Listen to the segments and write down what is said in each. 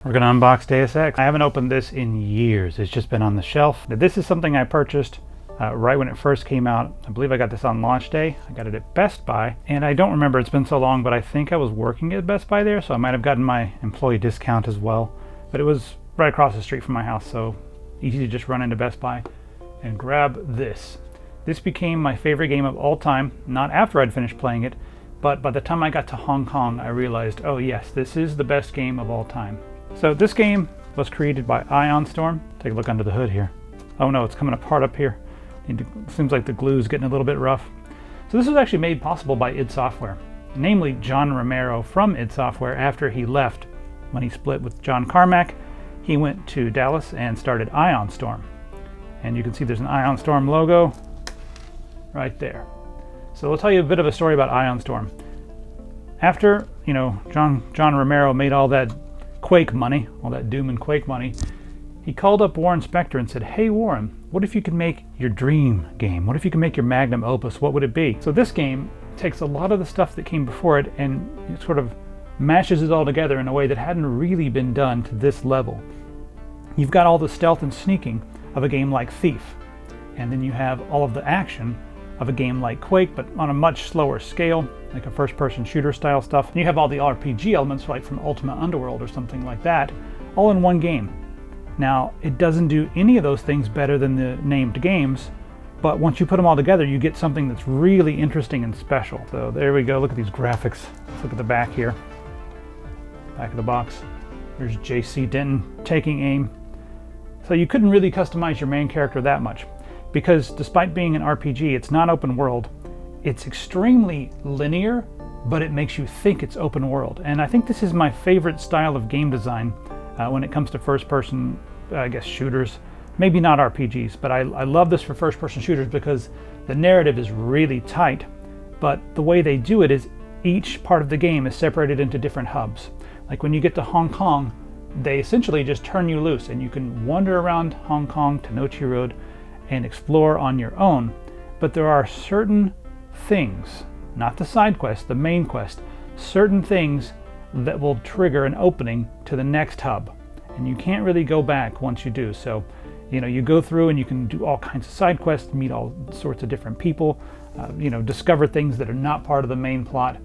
We're going to unbox Deus Ex. I haven't opened this in years. It's just been on the shelf. This is something I purchased right when it first came out. I believe I got this on launch day. I got it at Best Buy, and I don't remember, it's been so long, but I think I was working at Best Buy there, so I might have gotten my employee discount as well. But it was right across the street from my house, so easy to just run into Best Buy and grab this. This became my favorite game of all time, not after I'd finished playing it, but by the time I got to Hong Kong, I realized, oh yes, this is the best game of all time. So this game was created by Ion Storm. Take a look under the hood here. Oh no, it's coming apart up here. Seems like the glue's getting a little bit rough. So this was actually made possible by id Software, namely John Romero from id Software. After he left, when he split with John Carmack, he went to Dallas and started Ion Storm. And you can see there's an Ion Storm logo right there. So I'll tell you a bit of a story about Ion Storm. After, John Romero made all that Quake money, all that Doom and Quake money, he called up Warren Spector and said, hey Warren, what if you could make your dream game? What if you could make your magnum opus? What would it be? So this game takes a lot of the stuff that came before it and it sort of mashes it all together in a way that hadn't really been done to this level. You've got all the stealth and sneaking of a game like Thief, and then you have all of the action of a game like Quake, but on a much slower scale, like a first-person shooter style stuff. And you have all the RPG elements, like from Ultima Underworld or something like that, all in one game. Now, it doesn't do any of those things better than the named games, but once you put them all together, you get something that's really interesting and special. So there we go, look at these graphics. Let's look at the back here. Back of the box. There's J.C. Denton taking aim. So you couldn't really customize your main character that much, because despite being an RPG, it's not open world. It's extremely linear, but it makes you think it's open world. And I think this is my favorite style of game design when it comes to first-person, shooters. Maybe not RPGs, but I love this for first-person shooters because the narrative is really tight, but the way they do it is each part of the game is separated into different hubs. Like when you get to Hong Kong, they essentially just turn you loose and you can wander around Hong Kong to Nochi Road and explore on your own. But there are certain things, not the side quest, the main quest, certain things that will trigger an opening to the next hub. And you can't really go back once you do. So, you go through and you can do all kinds of side quests, meet all sorts of different people, discover things that are not part of the main plot,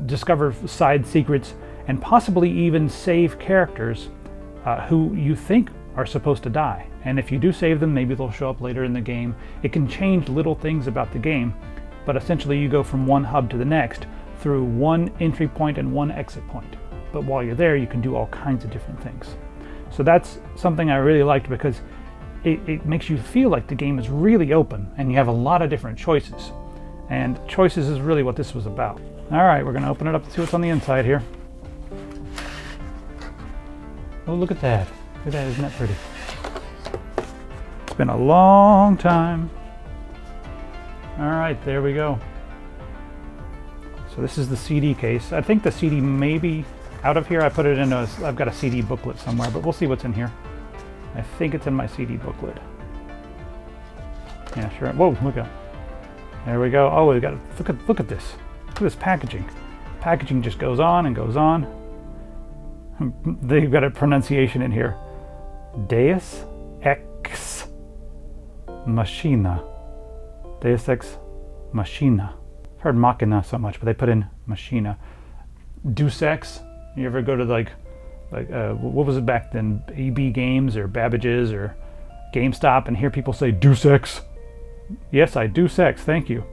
discover side secrets, and possibly even save characters who you think are supposed to die. And if you do save them, maybe they'll show up later in the game. It can change little things about the game, but essentially you go from one hub to the next through one entry point and one exit point. But while you're there, you can do all kinds of different things. So that's something I really liked because it makes you feel like the game is really open and you have a lot of different choices. And choices is really what this was about. All right, we're gonna open it up and see what's on the inside here. Oh, look at that. Look at that, isn't that pretty? It's been a long time. All right, there we go. So this is the CD case. I think the CD may be out of here. I put it in I've got a CD booklet somewhere, but we'll see what's in here. I think it's in my CD booklet. Yeah, sure. Whoa, look at, there we go. Oh, we got, look at this. Look at this packaging. Packaging just goes on and goes on. They've got a pronunciation in here. Deus Ex Machina. Deus Ex Machina. I've heard Machina so much, but they put in Machina. Deus Ex. You ever go to like what was it back then? AB Games or Babbage's or GameStop and hear people say Deus Ex? Yes, I Deus Ex, thank you.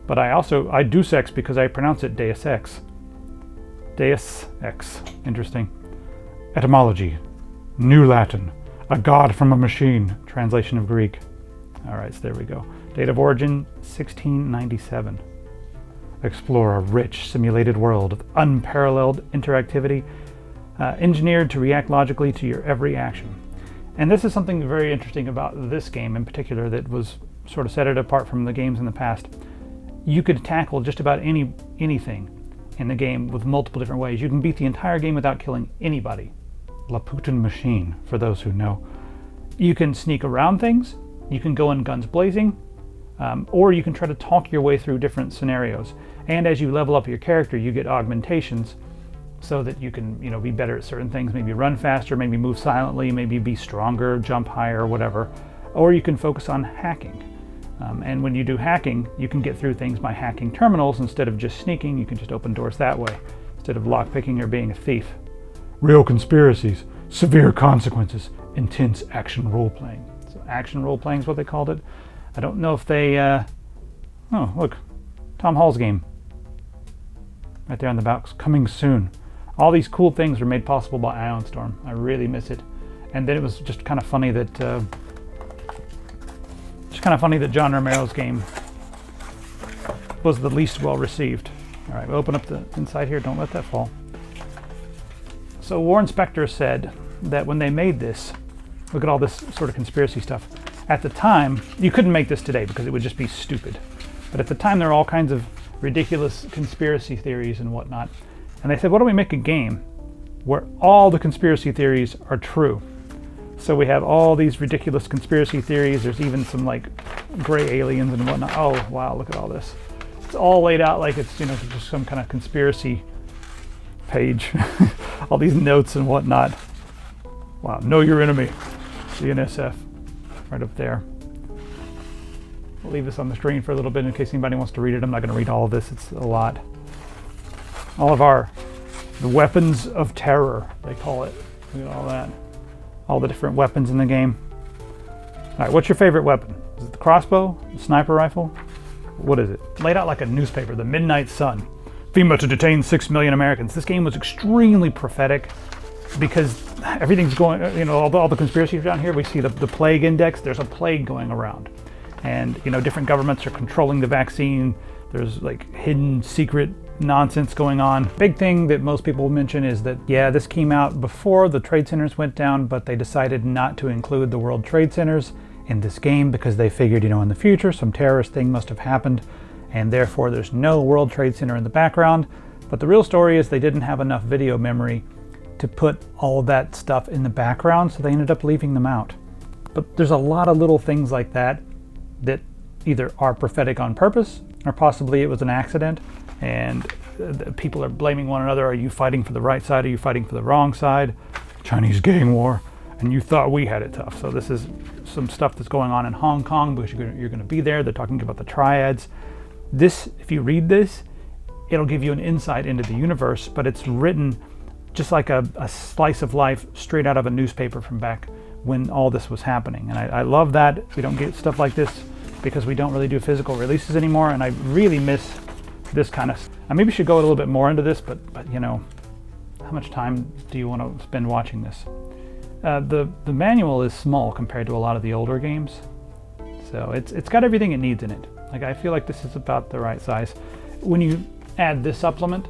But I Deus Ex because I pronounce it Deus Ex. Deus Ex. Interesting. Etymology. New Latin. A god from a machine. Translation of Greek. All right, so there we go. Date of origin, 1697. Explore a rich, simulated world of unparalleled interactivity, engineered to react logically to your every action. And this is something very interesting about this game in particular that was sort of set it apart from the games in the past. You could tackle just about anything in the game with multiple different ways. You can beat the entire game without killing anybody. Laputin machine, for those who know. You can sneak around things, you can go in guns blazing, or you can try to talk your way through different scenarios. And as you level up your character, you get augmentations so that you can, you know, be better at certain things, maybe run faster, maybe move silently, maybe be stronger, jump higher, whatever. Or you can focus on hacking. And when you do hacking, you can get through things by hacking terminals instead of just sneaking. You can just open doors that way instead of lockpicking or being a thief. Real conspiracies, severe consequences, intense action role-playing. So action role-playing is what they called it. I don't know if they... Oh, look. Tom Hall's game. Right there on the box. Coming soon. All these cool things were made possible by Ion Storm. I really miss it. And then it was just kind of funny that... John Romero's game was the least well received. All right, we'll open up the inside here. Don't let that fall. So Warren Spector said that when they made this, look at all this sort of conspiracy stuff. At the time, you couldn't make this today because it would just be stupid. But at the time, there were all kinds of ridiculous conspiracy theories and whatnot. And they said, why don't we make a game where all the conspiracy theories are true? So we have all these ridiculous conspiracy theories. There's even some like gray aliens and whatnot. Oh, wow, look at all this. It's all laid out like it's, you know, just some kind of conspiracy page. All these notes and whatnot. Wow, know your enemy. The NSF, right up there. I'll leave this on the screen for a little bit in case anybody wants to read it. I'm not going to read all of this. It's a lot. All of the weapons of terror, they call it. Look at all that. All the different weapons in the game. All right, what's your favorite weapon? Is it the crossbow? The sniper rifle? What is it? Laid out like a newspaper, the Midnight Sun. FEMA to detain 6 million Americans. This game was extremely prophetic because everything's going, you know, all the conspiracies down here. We see the plague index. There's a plague going around. And, you know, different governments are controlling the vaccine. There's like hidden secret nonsense going on. Big thing that most people mention is that, yeah, this came out before the trade centers went down, but they decided not to include the World Trade Centers in this game because they figured, you know, in the future some terrorist thing must have happened and therefore there's no World Trade Center in the background. But the real story is they didn't have enough video memory to put all of that stuff in the background, so they ended up leaving them out. But there's a lot of little things like that that either are prophetic on purpose or possibly it was an accident. And people are blaming one another. Are you fighting for the right side? Are you fighting for the wrong side? Chinese gang war. And you thought we had it tough. So this is some stuff that's going on in Hong Kong because you're going to be there. They're talking about the triads. This, if you read this, it'll give you an insight into the universe, but it's written just like a slice of life straight out of a newspaper from back when all this was happening. And I love that we don't get stuff like this because we don't really do physical releases anymore. And I really miss this kind of. I maybe should go a little bit more into this, but you know, how much time do you want to spend watching this? The manual is small compared to a lot of the older games, so it's got everything it needs in it. Like I feel like this is about the right size. When you add this supplement,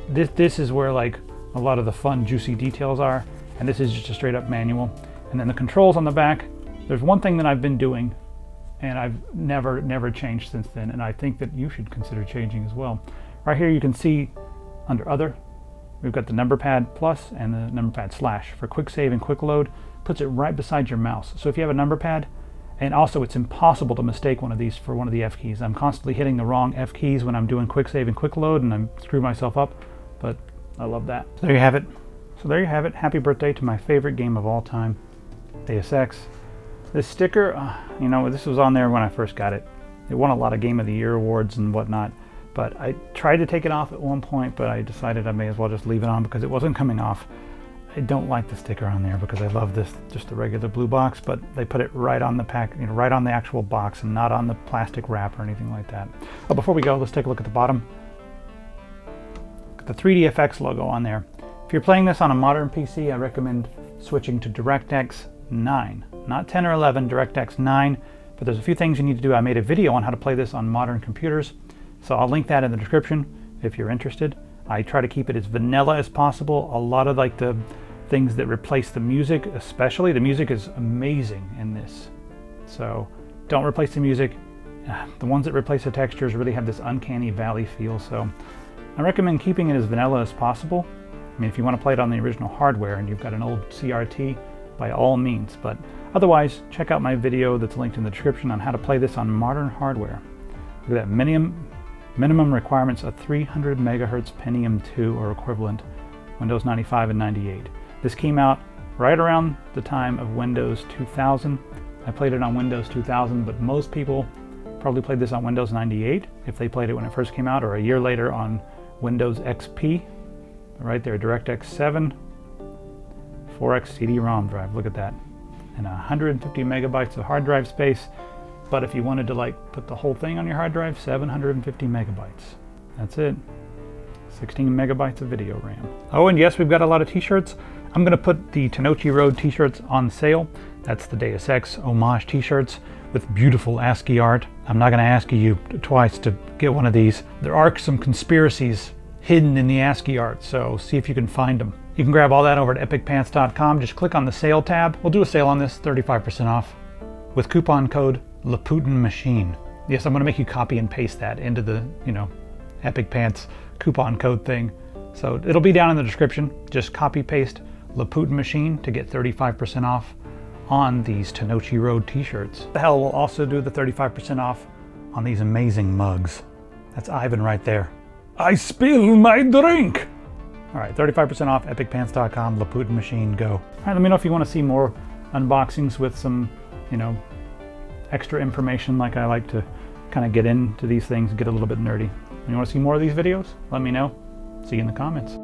this is where like a lot of the fun, juicy details are, and this is just a straight up manual. And then the controls on the back. There's one thing that I've been doing, and I've never changed since then, and I think that you should consider changing as well. Right here you can see under Other, we've got the number pad plus and the number pad slash for quick save and quick load. Puts it right beside your mouse. So if you have a number pad, and also it's impossible to mistake one of these for one of the F keys. I'm constantly hitting the wrong F keys when I'm doing quick save and quick load, and I'm screwing myself up, but I love that. So there you have it. So there you have it. Happy birthday to my favorite game of all time, Deus Ex. This sticker, you know, this was on there when I first got it. It won a lot of Game of the Year awards and whatnot, but I tried to take it off at one point, but I decided I may as well just leave it on because it wasn't coming off. I don't like the sticker on there because I love this, just the regular blue box, but they put it right on the pack, you know, right on the actual box and not on the plastic wrap or anything like that. Oh, before we go, let's take a look at the bottom. The 3DFX logo on there. If you're playing this on a modern PC, I recommend switching to DirectX 9. Not 10 or 11, DirectX 9, but there's a few things you need to do. I made a video on how to play this on modern computers, so I'll link that in the description if you're interested. I try to keep it as vanilla as possible. A lot of like the things that replace the music, especially, the music is amazing in this. So don't replace the music. The ones that replace the textures really have this uncanny valley feel, so I recommend keeping it as vanilla as possible. I mean, if you want to play it on the original hardware and you've got an old CRT, by all means, but otherwise, check out my video that's linked in the description on how to play this on modern hardware. Look at that, minimum requirements of 300 megahertz Pentium 2 or equivalent Windows 95 and 98. This came out right around the time of Windows 2000. I played it on Windows 2000, but most people probably played this on Windows 98 if they played it when it first came out, or a year later on Windows XP. Right there, DirectX 7, 4x CD-ROM drive, look at that. And 150 megabytes of hard drive space. But if you wanted to like put the whole thing on your hard drive, 750 megabytes. That's it. 16 megabytes of video RAM. Oh, and yes, we've got a lot of t-shirts. I'm gonna put the Tenochi Road t-shirts on sale. That's the Deus Ex homage t-shirts with beautiful ASCII art. I'm not gonna ask you twice to get one of these. There are some conspiracies hidden in the ASCII art, so see if you can find them. You can grab all that over at epicpants.com. Just click on the sale tab. We'll do a sale on this, 35% off, with coupon code LaPutinMachine. Yes, I'm gonna make you copy and paste that into the, Epic Pants coupon code thing. So it'll be down in the description. Just copy paste LaPutinMachine to get 35% off on these Tenochi Road t-shirts. The hell will also do the 35% off on these amazing mugs. That's Ivan right there. I spill my drink. All right, 35% off, epicpants.com, LaPutinMachine, go. All right, let me know if you want to see more unboxings with some, extra information. Like I like to kind of get into these things, get a little bit nerdy. You want to see more of these videos? Let me know. See you in the comments.